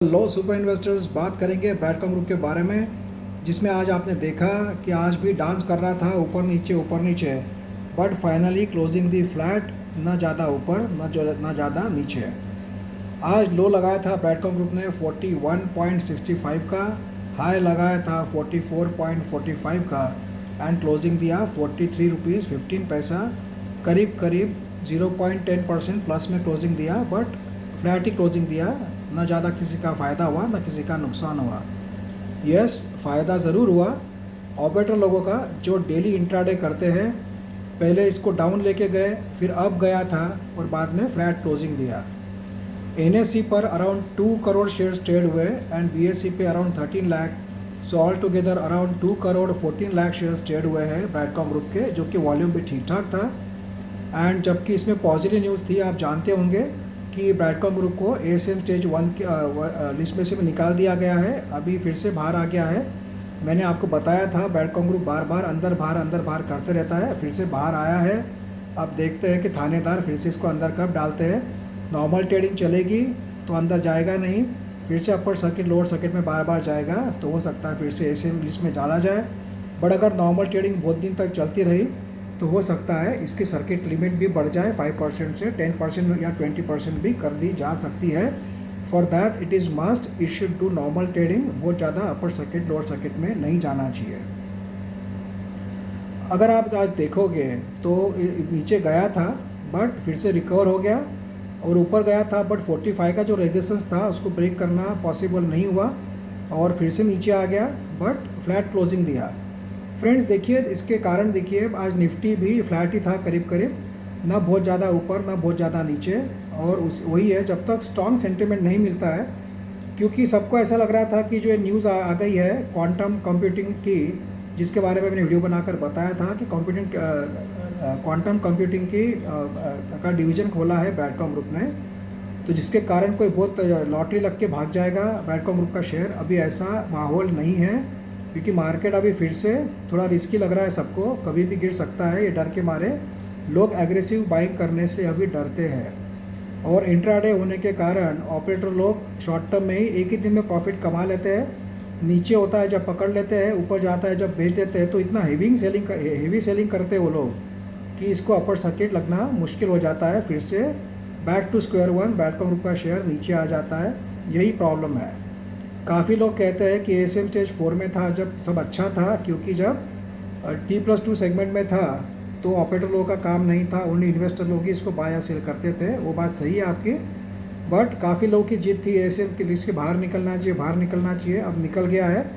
लो super investors, बात करेंगे ब्रैडकॉम group के बारे में, जिसमें आज आपने देखा कि आज भी डांस कर रहा था ऊपर नीचे, but finally closing the flat, ना ज़्यादा ऊपर ना ज़्यादा नीचे। आज लो लगाया था ब्रैडकॉम ग्रुप ने 41.65 का, हाई लगाया था 44.45 का एंड क्लोजिंग दिया 43 रुपीज़ 15 पैसा, करीब करीब 0.10% प्लस में क्लोजिंग दिया, बट फ्लैट ही क्लोजिंग दिया। ना ज़्यादा किसी का फ़ायदा हुआ ना किसी का नुकसान हुआ। यस, फ़ायदा ज़रूर हुआ ऑपरेटर लोगों का, जो डेली इंट्राडे करते हैं। पहले इसको डाउन लेके गए, फिर अप गया था और बाद में फ्लैट क्लोजिंग दिया। एनएससी पर अराउंड 2 करोड़ शेयर्स ट्रेड हुए एंड बीएससी पे around 13 lakh. So all together around 2 crore 14 lakh shares trade हुए हैं ब्रैडकॉम ग्रुप के, जो कि वॉल्यूम भी ठीक ठाक था। एंड जबकि इसमें पॉजिटिव न्यूज़ थी, आप जानते होंगे कि ब्रैडकॉम ग्रुप को एएसएम स्टेज 1 की लिस्ट में से निकाल दिया गया है, अभी फिर से बाहर आ गया है। मैंने आपको बताया था ब्रैडकॉम ग्रुप बार बार अंदर बाहर करते रहता है, फिर से बाहर आया है। अब देखते हैं कि थानेदार फिर से इसको अंदर कब डालते हैं। नॉर्मल ट्रेडिंग चलेगी तो अंदर जाएगा नहीं, फिर से अपर सर्किट लोअर सर्किट में बार बार जाएगा, तो हो सकता है फिर से एएसएम लिस्ट में डाला जाए। बट अगर नॉर्मल ट्रेडिंग बहुत दिन तक चलती रही तो हो सकता है इसकी सर्किट लिमिट भी बढ़ जाए, 5% से 10% या 20% भी कर दी जा सकती है। For that it is must it should do normal trading, बहुत ज़्यादा अपर सर्किट लोअर सर्किट में नहीं जाना चाहिए। अगर आप आज देखोगे तो नीचे गया था बट फिर से रिकवर हो गया, और ऊपर गया था बट 45 का जो रेजिस्टेंस था उसको ब्रेक करना पॉसिबल नहीं हुआ, और फिर से नीचे आ गया बट फ्लैट क्लोजिंग दिया। फ्रेंड्स देखिए, इसके कारण देखिए आज निफ्टी भी फ्लैट ही था करीब करीब, ना बहुत ज़्यादा ऊपर ना बहुत ज़्यादा नीचे। और उस वही है, जब तक स्ट्रॉन्ग सेंटिमेंट नहीं मिलता है, क्योंकि सबको ऐसा लग रहा था कि जो न्यूज़ आ गई है क्वांटम कंप्यूटिंग की, जिसके बारे में मैंने वीडियो बनाकर बताया था कि क्वांटम कंप्यूटिंग की का डिवीज़न खोला है ब्रैडकॉम ग्रुप ने, तो जिसके कारण कोई बहुत लॉटरी लग के भाग जाएगा ब्रैडकॉम ग्रुप का शेयर। अभी ऐसा माहौल नहीं है, क्योंकि मार्केट अभी फिर से थोड़ा रिस्की लग रहा है सबको, कभी भी गिर सकता है। ये डर के मारे लोग एग्रेसिव बाइंग करने से अभी डरते हैं, और इंट्राडे होने के कारण ऑपरेटर लोग शॉर्ट टर्म में ही एक ही दिन में प्रॉफिट कमा लेते हैं। नीचे होता है जब पकड़ लेते हैं, ऊपर जाता है जब बेच देते हैं, तो इतना हेवी सेलिंग करते हैं वो लोग कि इसको अपर सर्किट लगना मुश्किल हो जाता है। फिर से back to square one Broadcom group का शेयर नीचे आ जाता है, यही प्रॉब्लम है। काफ़ी लोग कहते हैं कि एएसएम स्टेज 4 में था जब सब अच्छा था, क्योंकि जब T+2 सेगमेंट में था तो ऑपरेटर लोगों का काम नहीं था, ओनली इन्वेस्टर लोग ही इसको बाय या सेल करते थे। वो बात सही है आपकी, बट काफ़ी लोगों की जिद थी एएसएम की लिस्ट के बाहर निकलना चाहिए। अब निकल गया है।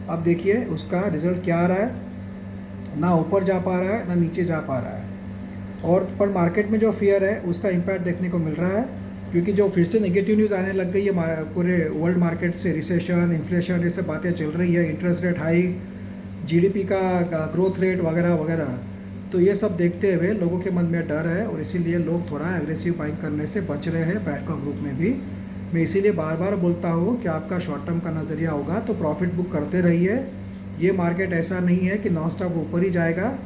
अब देखिए उसका रिजल्ट क्या आ रहा है, ना ऊपर जा पा रहा है ना नीचे जा पा रहा है। और पर मार्केट में जो फियर है उसका इम्पैक्ट देखने को मिल रहा है, क्योंकि जो फिर से नेगेटिव न्यूज़ आने लग गई है पूरे वर्ल्ड मार्केट से, रिसेशन, इन्फ्लेशन, ये सब बातें चल रही है, इंटरेस्ट रेट हाइक, जीडीपी का ग्रोथ रेट वगैरह वगैरह। तो ये सब देखते हुए लोगों के मन में डर है, और इसीलिए लोग थोड़ा एग्रेसिव बाइंग करने से बच रहे हैं ब्रैडकॉम ग्रुप में भी। मैं इसीलिए बार बार बोलता हूँ कि आपका शॉर्ट टर्म का नज़रिया होगा तो प्रॉफिट बुक करते रहिए। ये मार्केट ऐसा नहीं है कि नॉन स्टॉप ऊपर ही जाएगा।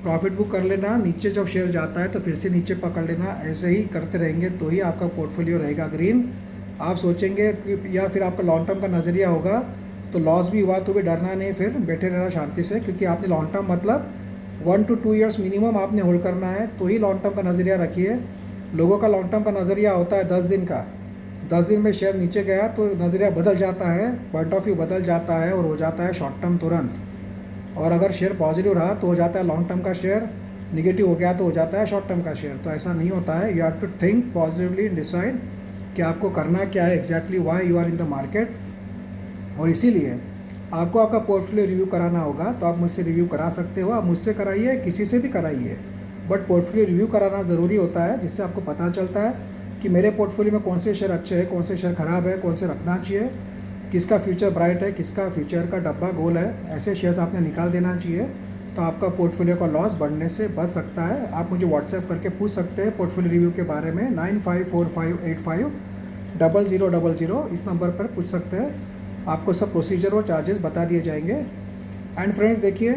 प्रॉफिट बुक कर लेना, नीचे जब शेयर जाता है तो फिर से नीचे पकड़ लेना, ऐसे ही करते रहेंगे तो ही आपका पोर्टफोलियो रहेगा ग्रीन। आप सोचेंगे कि, या फिर आपका लॉन्ग टर्म का नज़रिया होगा तो लॉस भी हुआ तो भी डरना नहीं, फिर बैठे रहना शांति से, क्योंकि आपने लॉन्ग टर्म मतलब 1 to 2 ईयर्स मिनिमम आपने होल्ड करना है, तो ही लॉन्ग टर्म का नज़रिया रखिए। लोगों का लॉन्ग टर्म का नज़रिया होता है 10 दिन का, 10 दिन में शेयर नीचे गया तो नज़रिया बदल जाता है, पॉइंट ऑफ व्यू बदल जाता है और हो जाता है शॉर्ट टर्म तुरंत। और अगर शेयर पॉजिटिव रहा तो हो जाता है लॉन्ग टर्म का शेयर, निगेटिव हो गया तो हो जाता है शॉर्ट टर्म का शेयर। तो ऐसा नहीं होता है। You have to think positively and decide कि आपको करना क्या है, exactly why you are in the market. और इसीलिए आपको आपका पोर्टफोलियो रिव्यू कराना होगा तो आप मुझसे रिव्यू करा सकते हो, आप मुझसे कराइए, किसी से भी कराइए, बट पोर्टफोलियो रिव्यू कराना ज़रूरी होता है, जिससे आपको पता चलता है कि मेरे पोर्टफोलियो में कौन से शेयर अच्छे हैं, कौन से शेयर ख़राब है, कौन से रखना चाहिए, किसका फ्यूचर ब्राइट है, किसका फ्यूचर का डब्बा गोल है। ऐसे शेयर्स आपने निकाल देना चाहिए, तो आपका पोर्टफोलियो का लॉस बढ़ने से बच सकता है। आप मुझे व्हाट्सएप करके पूछ सकते हैं पोर्टफोलियो रिव्यू के बारे में, 9545850000, इस नंबर पर पूछ सकते हैं। आपको सब प्रोसीजर और चार्जेस बता दिए जाएंगे। एंड फ्रेंड्स देखिए,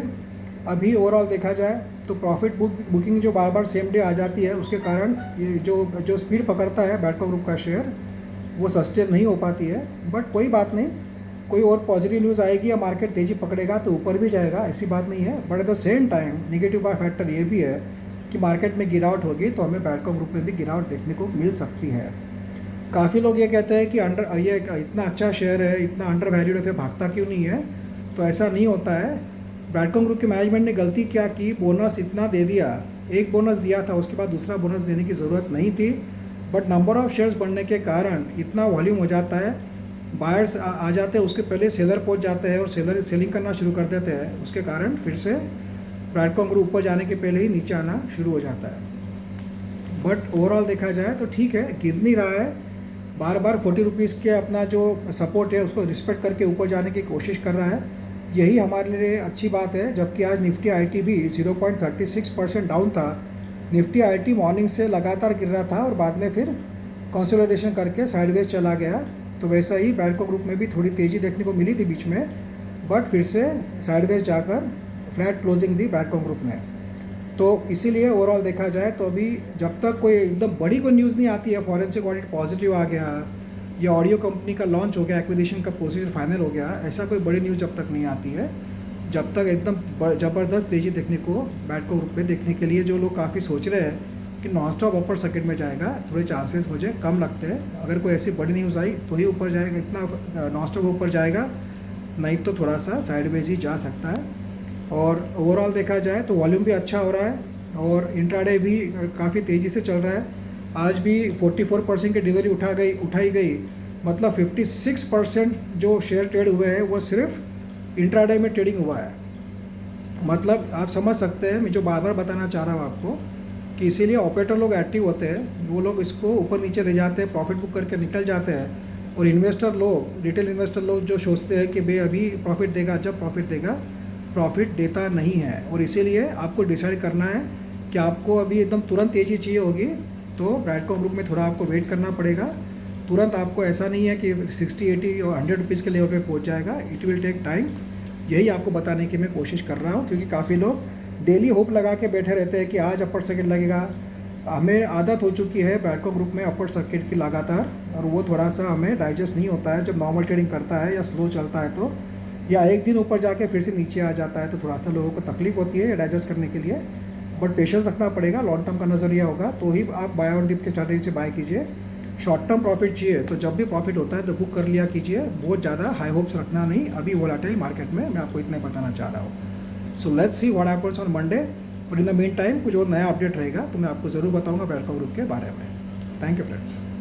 अभी ओवरऑल देखा जाए तो प्रॉफिट बुकिंग जो बार बार सेम डे आ जाती है, उसके कारण ये जो स्पीड पकड़ता है ब्रैडकॉम ग्रुप का शेयर, वो सस्टेन नहीं हो पाती है, बट कोई बात नहीं, कोई और पॉजिटिव न्यूज़ आएगी या मार्केट तेज़ी पकड़ेगा तो ऊपर भी जाएगा, ऐसी बात नहीं है। But at the same time negative by factor ये भी है कि मार्केट में गिरावट होगी तो हमें ब्रैडकॉम ग्रुप में भी गिरावट देखने को मिल सकती है। काफ़ी लोग ये कहते हैं कि ये इतना अच्छा शेयर है, इतना अंडर वैल्यूड है, फिर भागता क्यों नहीं है? तो ऐसा नहीं होता है। ब्रैडकॉम ग्रुप के मैनेजमेंट ने गलती क्या की, बोनस इतना दे दिया, एक बोनस दिया था, उसके बाद दूसरा बोनस देने की ज़रूरत नहीं थी, बट नंबर ऑफ़ शेयर्स बढ़ने के कारण इतना वॉल्यूम हो जाता है, बायर्स आ जाते हैं, उसके पहले सेलर पहुंच जाते हैं और सेलर सेलिंग करना शुरू कर देते हैं, उसके कारण फिर से ब्रैडकॉम ग्रुप ऊपर जाने के पहले ही नीचे आना शुरू हो जाता है। बट ओवरऑल देखा जाए तो ठीक है, गिर नहीं रहा है, बार बार 40 रुपीज़ के अपना जो सपोर्ट है उसको रिस्पेक्ट करके ऊपर जाने की कोशिश कर रहा है, यही हमारे लिए अच्छी बात है। जबकि आज निफ्टी आईटी भी 0.36% डाउन था। निफ्टी आईटी मॉर्निंग से लगातार गिर रहा था और बाद में फिर कंसोलिडेशन करके साइडवेज चला गया। तो वैसा ही ब्रैडकॉम ग्रुप में भी थोड़ी तेज़ी देखने को मिली थी बीच में, बट फिर से साइडवेज जाकर फ्लैट क्लोजिंग दी ब्रैडकॉम ग्रुप ने। तो इसीलिए ओवरऑल देखा जाए तो अभी जब तक कोई एकदम बड़ी कोई न्यूज़ नहीं आती है, फॉरेंसिक ऑडिट पॉजिटिव आ गया या ऑडियो कंपनी का लॉन्च हो गया, एक्विजिशन का प्रोसीजर फाइनल हो गया, ऐसा कोई बड़ी न्यूज़ जब तक नहीं आती है, जब तक एकदम ज़बरदस्त तेज़ी देखने को ब्रैडकॉम ग्रुप में देखने के लिए जो लोग काफ़ी सोच रहे हैं कि नॉन स्टॉप अपर सर्किट में जाएगा, थोड़े चांसेस मुझे कम लगते हैं। अगर कोई ऐसी बड़ी न्यूज़ आई तो ही ऊपर जाएगा, इतना नॉन स्टॉप ऊपर जाएगा, नहीं तो थोड़ा सा साइडवेज ही जा सकता है। और ओवरऑल देखा जाए तो वॉल्यूम भी अच्छा हो रहा है और इंट्राडे भी काफ़ी तेज़ी से चल रहा है। आज भी 44% की डिलीवरी उठाई गई, मतलब 56% जो शेयर ट्रेड हुए हैं वो सिर्फ इंट्राडे में ट्रेडिंग हुआ है। मतलब आप समझ सकते हैं, मैं जो बार बार बताना चाह रहा हूँ आपको कि इसीलिए ऑपरेटर लोग एक्टिव होते हैं, वो लोग इसको ऊपर नीचे ले जाते हैं, प्रॉफिट बुक करके निकल जाते हैं। और इन्वेस्टर लोग, रिटेल इन्वेस्टर लोग जो सोचते हैं कि भाई अभी प्रॉफिट देगा, जब प्रॉफिट देगा, प्रॉफिट देता नहीं है। और इसीलिए आपको डिसाइड करना है कि आपको अभी एकदम तुरंत तेज़ी चाहिए होगी तो ब्रैडकॉम ग्रुप में थोड़ा आपको वेट करना पड़ेगा। तुरंत आपको ऐसा नहीं है कि 60, 80 और 100 रुपीज़ के लेवल पे पहुंच जाएगा, इट विल टेक टाइम। यही आपको बताने की मैं कोशिश कर रहा हूँ, क्योंकि काफ़ी लोग डेली होप लगा के बैठे रहते हैं कि आज अपर सर्किट लगेगा। हमें आदत हो चुकी है ब्रैडकॉम ग्रुप में अपर सर्किट की लगातार, और वो थोड़ा सा हमें डाइजेस्ट नहीं होता है जब नॉर्मल ट्रेडिंग करता है या स्लो चलता है तो, या एक दिन ऊपर जाके फिर से नीचे आ जाता है तो थोड़ा सा लोगों को तकलीफ होती है डाइजेस्ट करने के लिए। बट पेशेंस रखना पड़ेगा, लॉन्ग टर्म का नज़रिया होगा तो ही आप बाय ऑन डिप के स्ट्रैटेजी से बाय कीजिए। शॉर्ट टर्म प्रॉफिट चाहिए तो जब भी प्रॉफिट होता है तो बुक कर लिया कीजिए, बहुत ज़्यादा हाई होप्स रखना नहीं अभी वोलेटाइल मार्केट में, मैं आपको इतना ही बताना चाह रहा हूँ। So let's see what happens on Monday, but in the mean time कुछ और नया अपडेट रहेगा तो मैं आपको ज़रूर बताऊँगा ब्रैडकॉम ग्रुप के बारे में। Thank you friends.